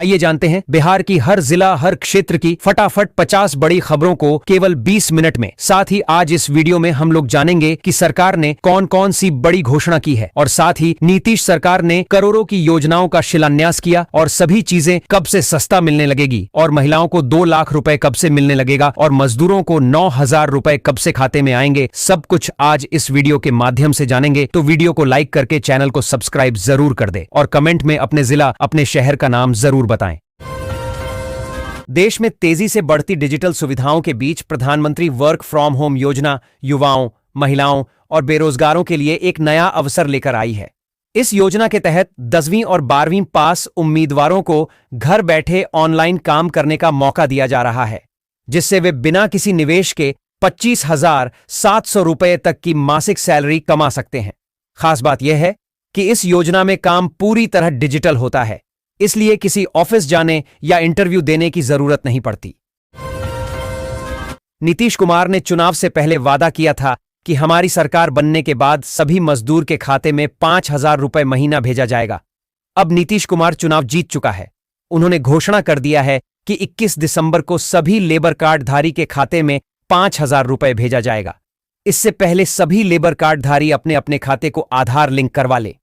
आइए जानते हैं बिहार की हर जिला हर क्षेत्र की फटाफट 50 बड़ी खबरों को केवल 20 मिनट में। साथ ही आज इस वीडियो में हम लोग जानेंगे कि सरकार ने कौन कौन सी बड़ी घोषणा की है और साथ ही नीतीश सरकार ने करोड़ों की योजनाओं का शिलान्यास किया और सभी चीजें कब से सस्ता मिलने लगेगी और महिलाओं को 2 लाख रुपए कब से मिलने लगेगा और मजदूरों को 9,000 रुपए कब से खाते में आएंगे। सब कुछ आज इस वीडियो के माध्यम से जानेंगे। तो वीडियो को लाइक करके चैनल को सब्सक्राइब जरूर कर दे और कमेंट में अपने जिला अपने शहर का नाम जरूर बताएं। देश में तेजी से बढ़ती डिजिटल सुविधाओं के बीच प्रधानमंत्री वर्क फ्रॉम होम योजना युवाओं, महिलाओं और बेरोजगारों के लिए एक नया अवसर लेकर आई है। इस योजना के तहत 10वीं और 12वीं पास उम्मीदवारों को घर बैठे ऑनलाइन काम करने का मौका दिया जा रहा है, जिससे वे बिना किसी निवेश के 25,700 रुपए तक की मासिक सैलरी कमा सकते हैं। खास बात यह है कि इस योजना में काम पूरी तरह डिजिटल होता है, इसलिए किसी ऑफिस जाने या इंटरव्यू देने की जरूरत नहीं पड़ती। नीतीश कुमार ने चुनाव से पहले वादा किया था कि हमारी सरकार बनने के बाद सभी मजदूर के खाते में 5,000 रुपए महीना भेजा जाएगा। अब नीतीश कुमार चुनाव जीत चुका है। उन्होंने घोषणा कर दिया है कि 21 दिसंबर को सभी लेबर कार्डधारी के खाते में 5,000 रुपए भेजा जाएगा। इससे पहले सभी लेबर कार्डधारी अपने अपने खाते को आधार लिंक करवा ले।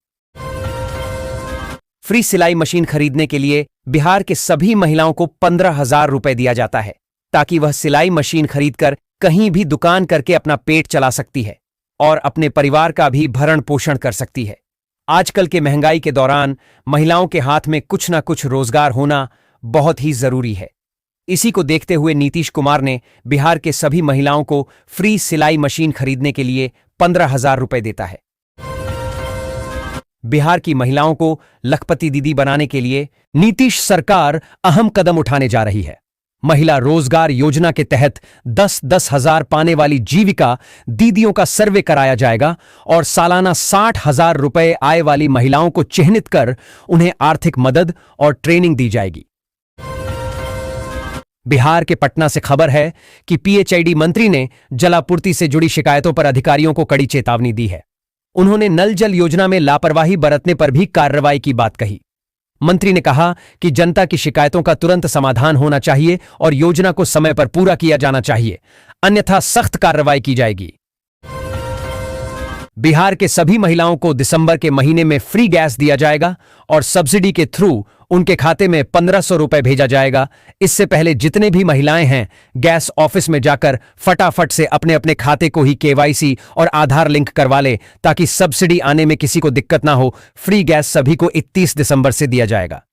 फ्री सिलाई मशीन खरीदने के लिए बिहार के सभी महिलाओं को 15,000 रुपए दिया जाता है, ताकि वह सिलाई मशीन खरीदकर कहीं भी दुकान करके अपना पेट चला सकती है और अपने परिवार का भी भरण पोषण कर सकती है। आजकल के महंगाई के दौरान महिलाओं के हाथ में कुछ ना कुछ रोजगार होना बहुत ही जरूरी है। इसी को देखते हुए नीतीश कुमार ने बिहार के सभी महिलाओं को फ्री सिलाई मशीन खरीदने के लिए 15,000 रुपए देता है। बिहार की महिलाओं को लखपति दीदी बनाने के लिए नीतीश सरकार अहम कदम उठाने जा रही है। महिला रोजगार योजना के तहत 10-10 हजार पाने वाली जीविका दीदियों का सर्वे कराया जाएगा और सालाना 60,000 रुपए आय वाली महिलाओं को चिन्हित कर उन्हें आर्थिक मदद और ट्रेनिंग दी जाएगी। बिहार के पटना से खबर है कि पीएचईडी मंत्री ने जलापूर्ति से जुड़ी शिकायतों पर अधिकारियों को कड़ी चेतावनी दी है। उन्होंने नल जल योजना में लापरवाही बरतने पर भी कार्रवाई की बात कही। मंत्री ने कहा कि जनता की शिकायतों का तुरंत समाधान होना चाहिए और योजना को समय पर पूरा किया जाना चाहिए, अन्यथा सख्त कार्रवाई की जाएगी। बिहार के सभी महिलाओं को दिसंबर के महीने में फ्री गैस दिया जाएगा और सब्सिडी के थ्रू उनके खाते में 1,500 रुपए भेजा जाएगा। इससे पहले जितने भी महिलाएं हैं गैस ऑफिस में जाकर फटाफट से अपने अपने खाते को ही केवाईसी और आधार लिंक करवा ले, ताकि सब्सिडी आने में किसी को दिक्कत ना हो। फ्री गैस सभी को 31 दिसंबर से दिया जाएगा।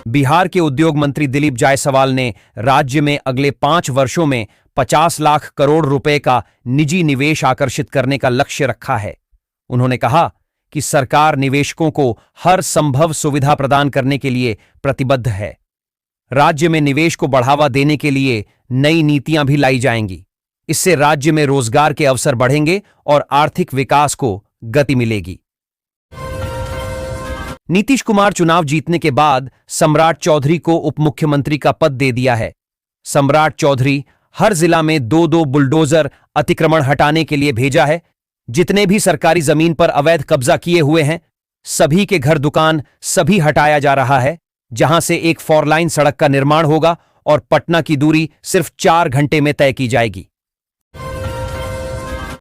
बिहार के उद्योग मंत्री दिलीप जायसवाल ने राज्य में अगले 5 वर्षों में 50 लाख करोड़ रुपए का निजी निवेश आकर्षित करने का लक्ष्य रखा है। उन्होंने कहा कि सरकार निवेशकों को हर संभव सुविधा प्रदान करने के लिए प्रतिबद्ध है। राज्य में निवेश को बढ़ावा देने के लिए नई नीतियां भी लाई जाएंगी। इससे राज्य में रोजगार के अवसर बढ़ेंगे और आर्थिक विकास को गति मिलेगी। नीतीश कुमार चुनाव जीतने के बाद सम्राट चौधरी को उप मुख्यमंत्री का पद दे दिया है। सम्राट चौधरी हर जिला में 2-2 बुलडोजर अतिक्रमण हटाने के लिए भेजा है। जितने भी सरकारी जमीन पर अवैध कब्जा किए हुए हैं सभी के घर दुकान सभी हटाया जा रहा है, जहां से एक 4 लाइन सड़क का निर्माण होगा और पटना की दूरी सिर्फ 4 घंटे में तय की जाएगी।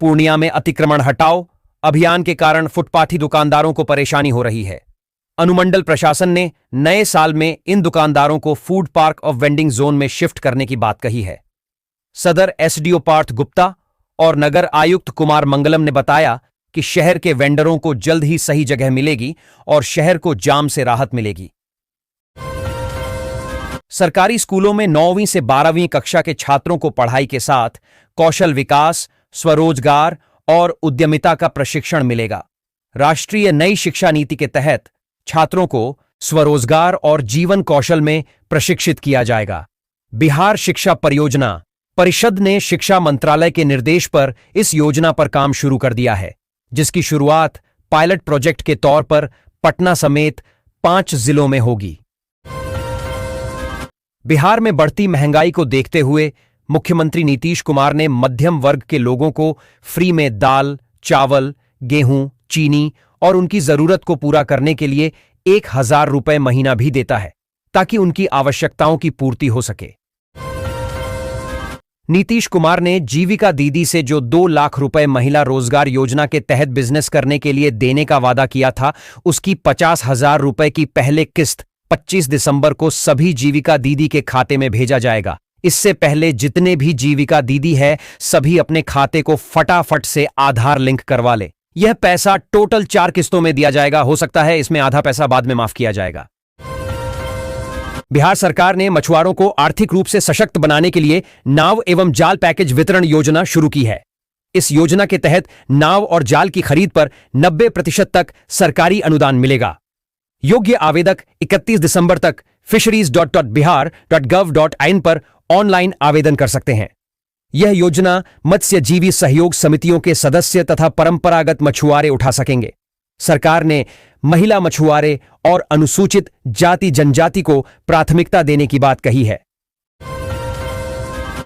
पूर्णिया में अतिक्रमण हटाओ अभियान के कारण फुटपाथी दुकानदारों को परेशानी हो रही है। अनुमंडल प्रशासन ने नए साल में इन दुकानदारों को फूड पार्क और वेंडिंग जोन में शिफ्ट करने की बात कही है। सदर एसडीओ पार्थ गुप्ता और नगर आयुक्त कुमार मंगलम ने बताया कि शहर के वेंडरों को जल्द ही सही जगह मिलेगी और शहर को जाम से राहत मिलेगी। सरकारी स्कूलों में 9वीं से 12वीं कक्षा के छात्रों को पढ़ाई के साथ कौशल विकास, स्वरोजगार और उद्यमिता का प्रशिक्षण मिलेगा। राष्ट्रीय नई शिक्षा नीति के तहत छात्रों को स्वरोजगार और जीवन कौशल में प्रशिक्षित किया जाएगा। बिहार शिक्षा परियोजना परिषद ने शिक्षा मंत्रालय के निर्देश पर इस योजना पर काम शुरू कर दिया है, जिसकी शुरुआत पायलट प्रोजेक्ट के तौर पर पटना समेत 5 जिलों में होगी। बिहार में बढ़ती महंगाई को देखते हुए मुख्यमंत्री नीतीश कुमार ने मध्यम वर्ग के लोगों को फ्री में दाल, चावल, गेहूं, चीनी और उनकी जरूरत को पूरा करने के लिए 1,000 रुपए महीना भी देता है ताकि उनकी आवश्यकताओं की पूर्ति हो सके। नीतीश कुमार ने जीविका दीदी से जो 2 लाख रुपए महिला रोजगार योजना के तहत बिजनेस करने के लिए देने का वादा किया था, उसकी 50,000 रुपए की पहले किस्त 25 दिसंबर को सभी जीविका दीदी के खाते में भेजा जाएगा। इससे पहले जितने भी जीविका दीदी है, सभी अपने खाते को फटाफट से आधार लिंक करवा ले। यह पैसा टोटल 4 किस्तों में दिया जाएगा। हो सकता है इसमें आधा पैसा बाद में माफ किया जाएगा। बिहार सरकार ने मछुआरों को आर्थिक रूप से सशक्त बनाने के लिए नाव एवं जाल पैकेज वितरण योजना शुरू की है। इस योजना के तहत नाव और जाल की खरीद पर 90% तक सरकारी अनुदान मिलेगा। योग्य आवेदक 31 दिसंबर तक fisheries.bihar.gov.in पर ऑनलाइन आवेदन कर सकते हैं। यह योजना मत्स्यजीवी सहयोग समितियों के सदस्य तथा परंपरागत मछुआरे उठा सकेंगे। सरकार ने महिला मछुआरे और अनुसूचित जाति जनजाति को प्राथमिकता देने की बात कही है।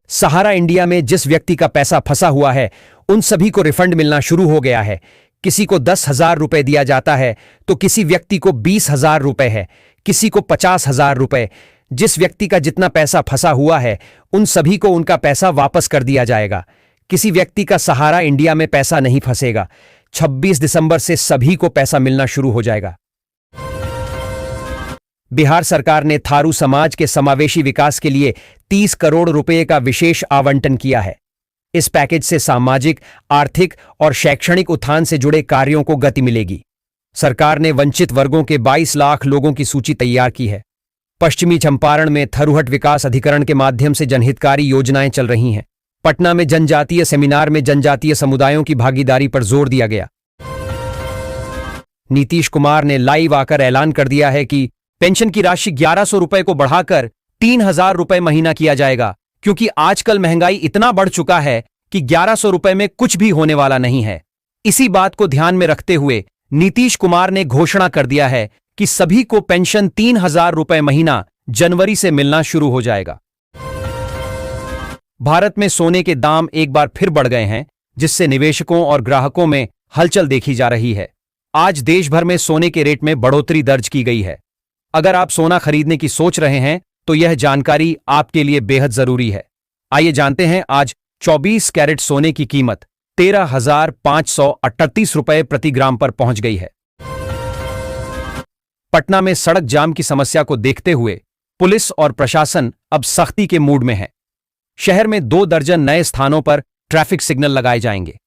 सहारा इंडिया में जिस व्यक्ति का पैसा फंसा हुआ है, उन सभी को रिफंड मिलना शुरू हो गया है। किसी को 10,000 रुपए दिया जाता है तो किसी व्यक्ति को 20,000 रुपए है, किसी को 50,000 रुपए। जिस व्यक्ति का जितना पैसा फंसा हुआ है, उन सभी को उनका पैसा वापस कर दिया जाएगा। किसी व्यक्ति का सहारा इंडिया में पैसा नहीं फंसेगा। 26 दिसंबर से सभी को पैसा मिलना शुरू हो जाएगा। बिहार सरकार ने थारू समाज के समावेशी विकास के लिए 30 करोड़ रुपए का विशेष आवंटन किया है। इस पैकेज से सामाजिक, आर्थिक और शैक्षणिक उत्थान से जुड़े कार्यों को गति मिलेगी। सरकार ने वंचित वर्गों के 22 लाख लोगों की सूची तैयार की है। पश्चिमी चंपारण में थरूहट विकास अधिकरण के माध्यम से जनहितकारी योजनाएं चल रही हैं। पटना में जनजातीय सेमिनार में जनजातीय समुदायों की भागीदारी पर जोर दिया गया। नीतीश कुमार ने लाइव आकर ऐलान कर दिया है कि पेंशन की राशि 1100 रुपए को बढ़ाकर 3,000 रुपए महीना किया जाएगा, क्योंकि आजकल महंगाई इतना बढ़ चुका है कि 1100 रुपए में कुछ भी होने वाला नहीं है। इसी बात को ध्यान में रखते हुए नीतीश कुमार ने घोषणा कर दिया है कि सभी को पेंशन 3,000 रुपए महीना जनवरी से मिलना शुरू हो जाएगा। भारत में सोने के दाम एक बार फिर बढ़ गए हैं, जिससे निवेशकों और ग्राहकों में हलचल देखी जा रही है। आज देश भर में सोने के रेट में बढ़ोतरी दर्ज की गई है। अगर आप सोना खरीदने की सोच रहे हैं तो यह जानकारी आपके लिए बेहद जरूरी है। आइए जानते हैं आज 24 कैरेट सोने की कीमत 13,538 रुपए प्रति ग्राम पर पहुंच गई है। पटना में सड़क जाम की समस्या को देखते हुए पुलिस और प्रशासन अब सख्ती के मूड में है। शहर में 2 दर्जन नए स्थानों पर ट्रैफिक सिग्नल लगाए जाएंगे।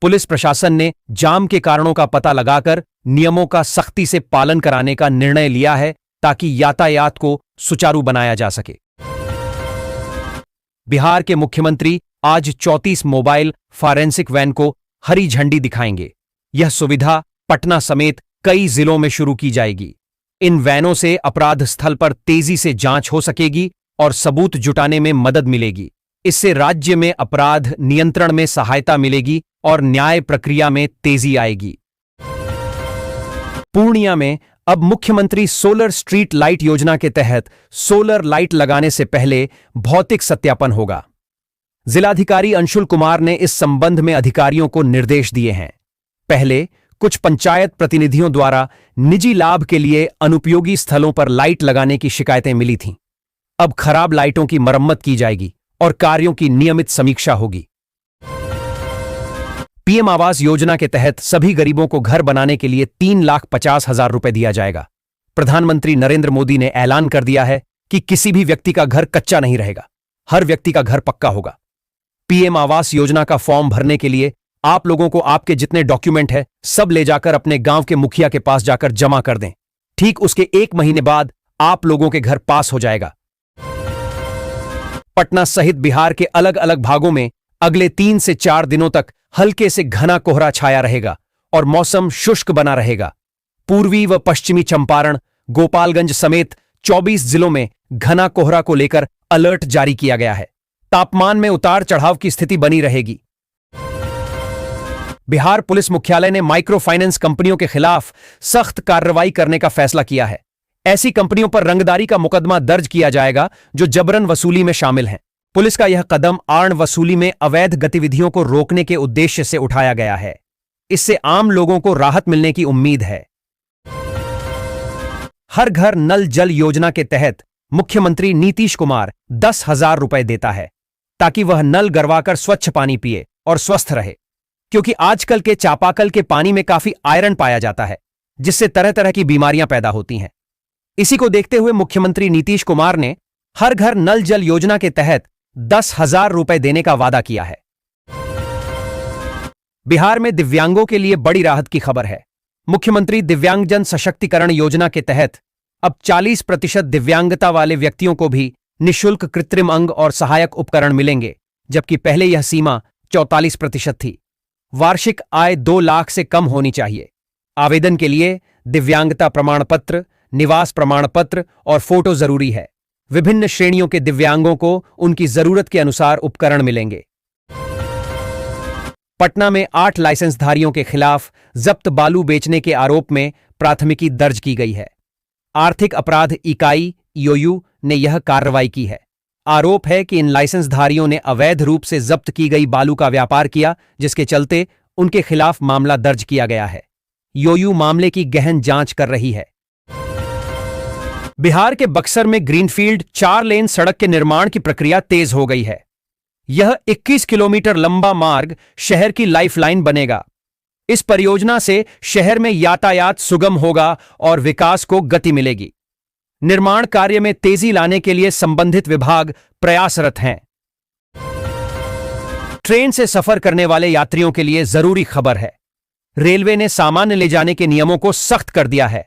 पुलिस प्रशासन ने जाम के कारणों का पता लगाकर नियमों का सख्ती से पालन कराने का निर्णय लिया है, ताकि यातायात को सुचारू बनाया जा सके। बिहार के मुख्यमंत्री आज 34 मोबाइल फॉरेंसिक वैन को हरी झंडी दिखाएंगे। यह सुविधा पटना समेत कई जिलों में शुरू की जाएगी। इन वैनों से अपराध स्थल पर तेजी से जांच हो सकेगी और सबूत जुटाने में मदद मिलेगी। इससे राज्य में अपराध नियंत्रण में सहायता मिलेगी और न्याय प्रक्रिया में तेजी आएगी। पूर्णिया में अब मुख्यमंत्री सोलर स्ट्रीट लाइट योजना के तहत सोलर लाइट लगाने से पहले भौतिक सत्यापन होगा। जिलाधिकारी अंशुल कुमार ने इस संबंध में अधिकारियों को निर्देश दिए हैं। पहले कुछ पंचायत प्रतिनिधियों द्वारा निजी लाभ के लिए अनुपयोगी स्थलों पर लाइट लगाने की शिकायतें मिली थीं। अब खराब लाइटों की मरम्मत की जाएगी और कार्यों की नियमित समीक्षा होगी। पीएम आवास योजना के तहत सभी गरीबों को घर बनाने के लिए 3,50,000 रुपए दिया जाएगा। प्रधानमंत्री नरेंद्र मोदी ने ऐलान कर दिया है कि किसी भी व्यक्ति का घर कच्चा नहीं रहेगा, हर व्यक्ति का घर पक्का होगा। पीएम आवास योजना का फॉर्म भरने के लिए आप लोगों को आपके जितने डॉक्यूमेंट है सब ले जाकर अपने गांव के मुखिया के पास जाकर जमा कर दें। ठीक उसके 1 महीने बाद आप लोगों के घर पास हो जाएगा। पटना सहित बिहार के अलग अलग भागों में अगले 3 से 4 दिनों तक हल्के से घना कोहरा छाया रहेगा और मौसम शुष्क बना रहेगा। पूर्वी व पश्चिमी चंपारण, गोपालगंज समेत 24 जिलों में घना कोहरा को लेकर अलर्ट जारी किया गया है। तापमान में उतार चढ़ाव की स्थिति बनी रहेगी। बिहार पुलिस मुख्यालय ने माइक्रो फाइनेंस कंपनियों के खिलाफ सख्त कार्रवाई करने का फैसला किया है। ऐसी कंपनियों पर रंगदारी का मुकदमा दर्ज किया जाएगा जो जबरन वसूली में शामिल हैं। पुलिस का यह कदम आड़ वसूली में अवैध गतिविधियों को रोकने के उद्देश्य से उठाया गया है। इससे आम लोगों को राहत मिलने की उम्मीद है। हर घर नल जल योजना के तहत मुख्यमंत्री नीतीश कुमार 10,000 रुपए देता है ताकि वह नल गरवाकर स्वच्छ पानी पिए और स्वस्थ रहे, क्योंकि आजकल के चापाकल के पानी में काफी आयरन पाया जाता है, जिससे तरह तरह की बीमारियां पैदा होती हैं। इसी को देखते हुए मुख्यमंत्री नीतीश कुमार ने हर घर नल जल योजना के तहत 10,000 रुपए देने का वादा किया है। बिहार में दिव्यांगों के लिए बड़ी राहत की खबर है। मुख्यमंत्री दिव्यांगजन सशक्तिकरण योजना के तहत अब 40% दिव्यांगता वाले व्यक्तियों को भी निःशुल्क कृत्रिम अंग और सहायक उपकरण मिलेंगे, जबकि पहले यह सीमा 44% थी। वार्षिक आय 2 लाख से कम होनी चाहिए। आवेदन के लिए दिव्यांगता प्रमाण पत्र, निवास प्रमाण पत्र और फोटो जरूरी है। विभिन्न श्रेणियों के दिव्यांगों को उनकी जरूरत के अनुसार उपकरण मिलेंगे। पटना में 8 लाइसेंसधारियों के खिलाफ जब्त बालू बेचने के आरोप में प्राथमिकी दर्ज की गई है। आर्थिक अपराध इकाई ईओयू ने यह कार्रवाई की है। आरोप है कि इन लाइसेंसधारियों ने अवैध रूप से जब्त की गई बालू का व्यापार किया, जिसके चलते उनके खिलाफ मामला दर्ज किया गया है। ईओयू मामले की गहन जांच कर रही है। बिहार के बक्सर में ग्रीनफील्ड 4 लेन सड़क के निर्माण की प्रक्रिया तेज हो गई है। यह 21 किलोमीटर लंबा मार्ग शहर की लाइफलाइन बनेगा। इस परियोजना से शहर में यातायात सुगम होगा और विकास को गति मिलेगी। निर्माण कार्य में तेजी लाने के लिए संबंधित विभाग प्रयासरत हैं। ट्रेन से सफर करने वाले यात्रियों के लिए जरूरी खबर है। रेलवे ने सामान ले जाने के नियमों को सख्त कर दिया है।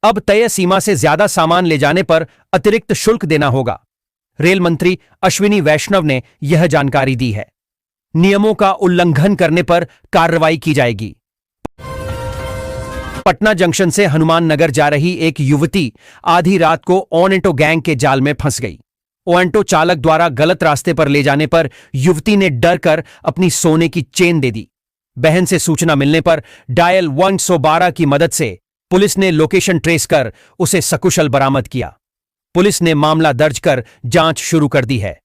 अब तय सीमा से ज्यादा सामान ले जाने पर अतिरिक्त शुल्क देना होगा। रेल मंत्री अश्विनी वैष्णव ने यह जानकारी दी है। नियमों का उल्लंघन करने पर कार्रवाई की जाएगी। पटना जंक्शन से हनुमान नगर जा रही एक युवती आधी रात को ओनेटो गैंग के जाल में फंस गई। ओनेटो चालक द्वारा गलत रास्ते पर ले जाने पर युवती ने डर कर अपनी सोने की चेन दे दी। बहन से सूचना मिलने पर डायल 112 की मदद से पुलिस ने लोकेशन ट्रेस कर उसे सकुशल बरामद किया। पुलिस ने मामला दर्ज कर जांच शुरू कर दी है।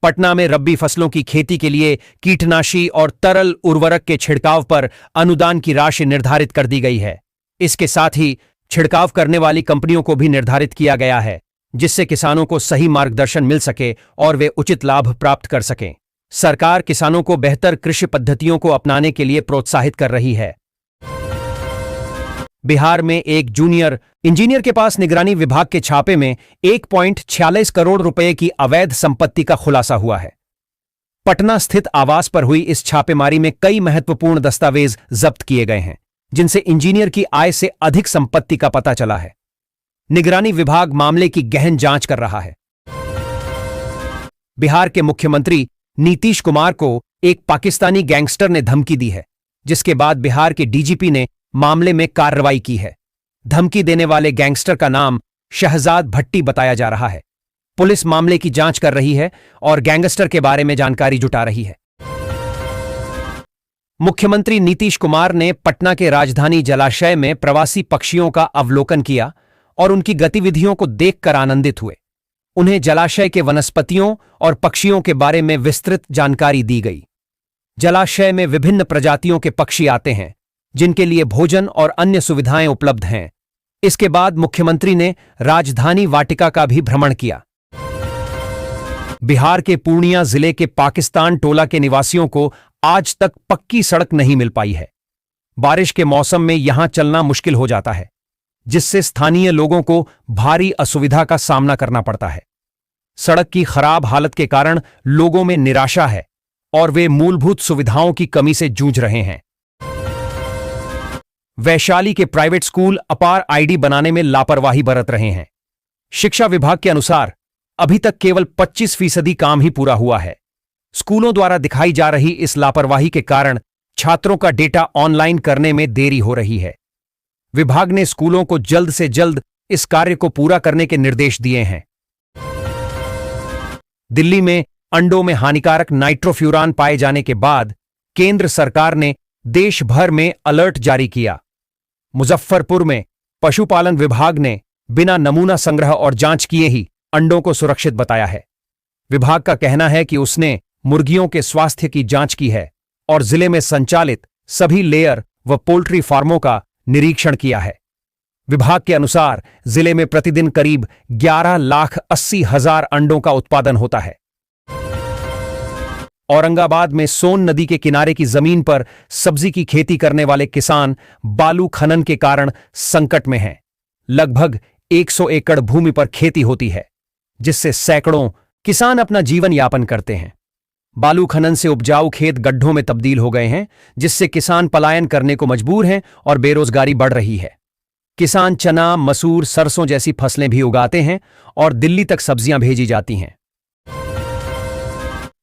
पटना में रब्बी फसलों की खेती के लिए कीटनाशी और तरल उर्वरक के छिड़काव पर अनुदान की राशि निर्धारित कर दी गई है। इसके साथ ही छिड़काव करने वाली कंपनियों को भी निर्धारित किया गया है, जिससे किसानों को सही मार्गदर्शन मिल सके और वे उचित लाभ प्राप्त कर सकें। सरकार किसानों को बेहतर कृषि पद्धतियों को अपनाने के लिए प्रोत्साहित कर रही है। बिहार में एक जूनियर इंजीनियर के पास निगरानी विभाग के छापे में 1.46 करोड़ रुपए की अवैध संपत्ति का खुलासा हुआ है। पटना स्थित आवास पर हुई इस छापेमारी में कई महत्वपूर्ण दस्तावेज जब्त किए गए हैं, जिनसे इंजीनियर की आय से अधिक संपत्ति का पता चला है। निगरानी विभाग मामले की गहन जांच कर रहा है। बिहार के मुख्यमंत्री नीतीश कुमार को एक पाकिस्तानी गैंगस्टर ने धमकी दी है, जिसके बाद बिहार के डीजीपी ने मामले में कार्रवाई की है। धमकी देने वाले गैंगस्टर का नाम शहजाद भट्टी बताया जा रहा है। पुलिस मामले की जांच कर रही है और गैंगस्टर के बारे में जानकारी जुटा रही है। मुख्यमंत्री नीतीश कुमार ने पटना के राजधानी जलाशय में प्रवासी पक्षियों का अवलोकन किया और उनकी गतिविधियों को देखकर आनंदित हुए। उन्हें जलाशय के वनस्पतियों और पक्षियों के बारे में विस्तृत जानकारी दी गई। जलाशय में विभिन्न प्रजातियों के पक्षी आते हैं, जिनके लिए भोजन और अन्य सुविधाएं उपलब्ध हैं। इसके बाद मुख्यमंत्री ने राजधानी वाटिका का भी भ्रमण किया। बिहार के पूर्णिया जिले के पाकिस्तान टोला के निवासियों को आज तक पक्की सड़क नहीं मिल पाई है। बारिश के मौसम में यहां चलना मुश्किल हो जाता है, जिससे स्थानीय लोगों को भारी असुविधा का सामना करना पड़ता है। सड़क की खराब हालत के कारण लोगों में निराशा है और वे मूलभूत सुविधाओं की कमी से जूझ रहे हैं। वैशाली के प्राइवेट स्कूल अपार आईडी बनाने में लापरवाही बरत रहे हैं। शिक्षा विभाग के अनुसार अभी तक केवल 25% काम ही पूरा हुआ है। स्कूलों द्वारा दिखाई जा रही इस लापरवाही के कारण छात्रों का डेटा ऑनलाइन करने में देरी हो रही है। विभाग ने स्कूलों को जल्द से जल्द इस कार्य को पूरा करने के निर्देश दिए हैं। दिल्ली में अंडों में हानिकारक नाइट्रोफ्यूरान पाए जाने के बाद केंद्र सरकार ने देश भर में अलर्ट जारी किया। मुजफ्फरपुर में पशुपालन विभाग ने बिना नमूना संग्रह और जांच किए ही अंडों को सुरक्षित बताया है। विभाग का कहना है कि उसने मुर्गियों के स्वास्थ्य की जांच की है और जिले में संचालित सभी लेयर व पोल्ट्री फार्मों का निरीक्षण किया है। विभाग के अनुसार जिले में प्रतिदिन करीब 11,80,000 अंडों का उत्पादन होता है। औरंगाबाद में सोन नदी के किनारे की जमीन पर सब्जी की खेती करने वाले किसान बालू खनन के कारण संकट में हैं। लगभग 100 एकड़ भूमि पर खेती होती है, जिससे सैकड़ों किसान अपना जीवन यापन करते हैं। बालू खनन से उपजाऊ खेत गड्ढों में तब्दील हो गए हैं, जिससे किसान पलायन करने को मजबूर हैं और बेरोजगारी बढ़ रही है। किसान चना, मसूर, सरसों जैसी फसलें भी उगाते हैं और दिल्ली तक सब्जियां भेजी जाती हैं।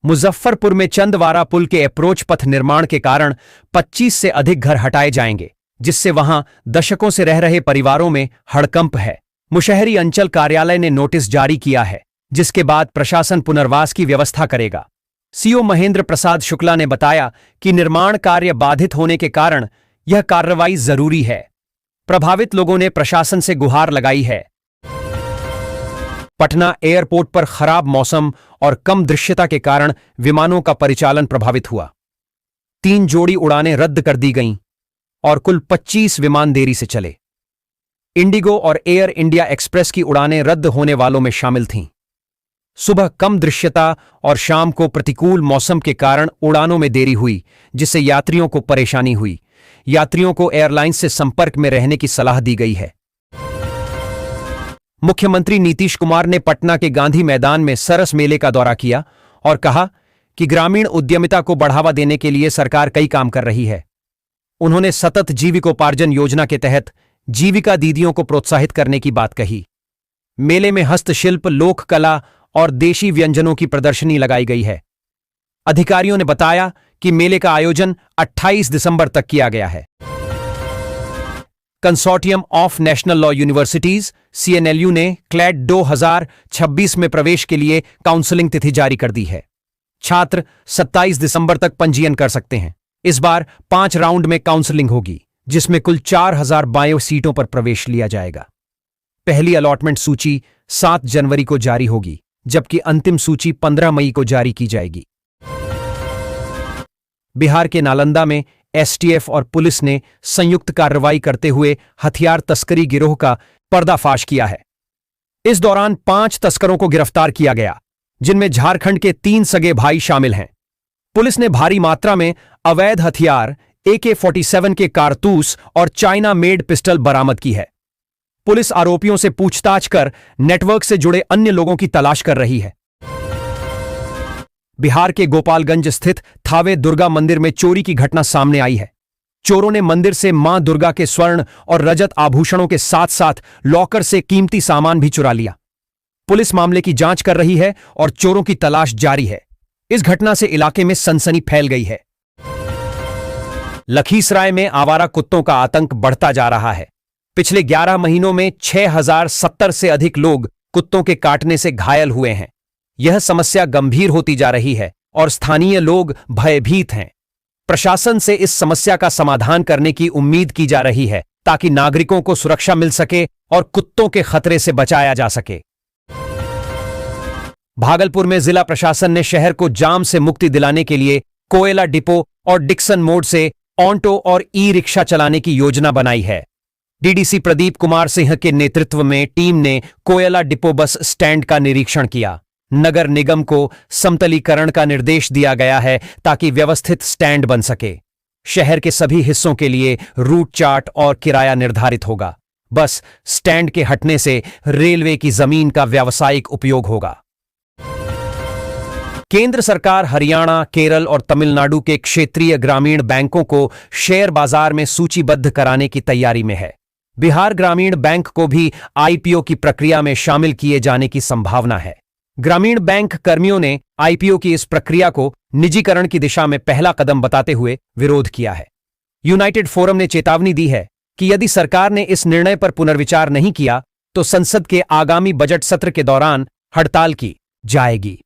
मुजफ्फरपुर में चंदवारा पुल के अप्रोच पथ निर्माण के कारण 25 से अधिक घर हटाए जाएंगे, जिससे वहां दशकों से रह रहे परिवारों में हड़कंप है। मुशहरी अंचल कार्यालय ने नोटिस जारी किया है, जिसके बाद प्रशासन पुनर्वास की व्यवस्था करेगा। सीओ महेंद्र प्रसाद शुक्ला ने बताया कि निर्माण कार्य बाधित होने के कारण यह कार्रवाई जरूरी है। प्रभावित लोगों ने प्रशासन से गुहार लगाई है। पटना एयरपोर्ट पर खराब मौसम और कम दृश्यता के कारण विमानों का परिचालन प्रभावित हुआ। 3 जोड़ी उड़ानें रद्द कर दी गईं और कुल 25 विमान देरी से चले। इंडिगो और एयर इंडिया एक्सप्रेस की उड़ानें रद्द होने वालों में शामिल थीं। सुबह कम दृश्यता और शाम को प्रतिकूल मौसम के कारण उड़ानों में देरी हुई, जिससे यात्रियों को परेशानी हुई। यात्रियों को एयरलाइंस से संपर्क में रहने की सलाह दी गई है। मुख्यमंत्री नीतीश कुमार ने पटना के गांधी मैदान में सरस मेले का दौरा किया और कहा कि ग्रामीण उद्यमिता को बढ़ावा देने के लिए सरकार कई काम कर रही है। उन्होंने सतत जीविकोपार्जन योजना के तहत जीविका दीदियों को प्रोत्साहित करने की बात कही। मेले में हस्तशिल्प, लोक कला और देशी व्यंजनों की प्रदर्शनी लगाई गई है। अधिकारियों ने बताया कि मेले का आयोजन 28 दिसंबर तक किया गया है। Consortium of national law universities CNLU ने क्लैट 2026 में प्रवेश के लिए काउंसलिंग तिथि जारी कर दी है। छात्र 27 दिसंबर तक पंजीयन कर सकते हैं। इस बार 5 राउंड में काउंसलिंग होगी, जिसमें कुल 4,000 बायो सीटों पर प्रवेश लिया जाएगा। पहली अलॉटमेंट सूची 7 जनवरी को जारी होगी, जबकि अंतिम सूची 15 मई को जारी की जाएगी। बिहार के नालंदा में STF और पुलिस ने संयुक्त कार्रवाई करते हुए हथियार तस्करी गिरोह का पर्दाफाश किया है। इस दौरान 5 तस्करों को गिरफ्तार किया गया, जिनमें झारखंड के 3 सगे भाई शामिल हैं। पुलिस ने भारी मात्रा में अवैध हथियार, AK-47 के कारतूस और चाइना मेड पिस्टल बरामद की है। पुलिस आरोपियों से पूछताछ कर नेटवर्क से जुड़े अन्य लोगों की तलाश कर रही है। बिहार के गोपालगंज स्थित थावे दुर्गा मंदिर में चोरी की घटना सामने आई है। चोरों ने मंदिर से मां दुर्गा के स्वर्ण और रजत आभूषणों के साथ साथ लॉकर से कीमती सामान भी चुरा लिया। पुलिस मामले की जांच कर रही है और चोरों की तलाश जारी है। इस घटना से इलाके में सनसनी फैल गई है। लखीसराय में आवारा कुत्तों का आतंक बढ़ता जा रहा है। पिछले 11 महीनों में 6,070 से अधिक लोग कुत्तों के काटने से घायल हुए हैं। यह समस्या गंभीर होती जा रही है और स्थानीय लोग भयभीत हैं। प्रशासन से इस समस्या का समाधान करने की उम्मीद की जा रही है, ताकि नागरिकों को सुरक्षा मिल सके और कुत्तों के खतरे से बचाया जा सके। भागलपुर में जिला प्रशासन ने शहर को जाम से मुक्ति दिलाने के लिए कोयला डिपो और डिक्सन मोड़ से ऑन्टो और ई-रिक्शा चलाने की योजना बनाई है। DDC प्रदीप कुमार सिंह के नेतृत्व में टीम ने कोयला डिपो बस स्टैंड का निरीक्षण किया। नगर निगम को समतलीकरण का निर्देश दिया गया है, ताकि व्यवस्थित स्टैंड बन सके। शहर के सभी हिस्सों के लिए रूट चार्ट और किराया निर्धारित होगा। बस स्टैंड के हटने से रेलवे की जमीन का व्यावसायिक उपयोग होगा। केंद्र सरकार हरियाणा, केरल और तमिलनाडु के क्षेत्रीय ग्रामीण बैंकों को शेयर बाजार में सूचीबद्ध कराने की तैयारी में है। बिहार ग्रामीण बैंक को भी IPO की प्रक्रिया में शामिल किए जाने की संभावना है। ग्रामीण बैंक कर्मियों ने IPO की इस प्रक्रिया को निजीकरण की दिशा में पहला कदम बताते हुए विरोध किया है। यूनाइटेड फोरम ने चेतावनी दी है कि यदि सरकार ने इस निर्णय पर पुनर्विचार नहीं किया, तो संसद के आगामी बजट सत्र के दौरान हड़ताल की जाएगी।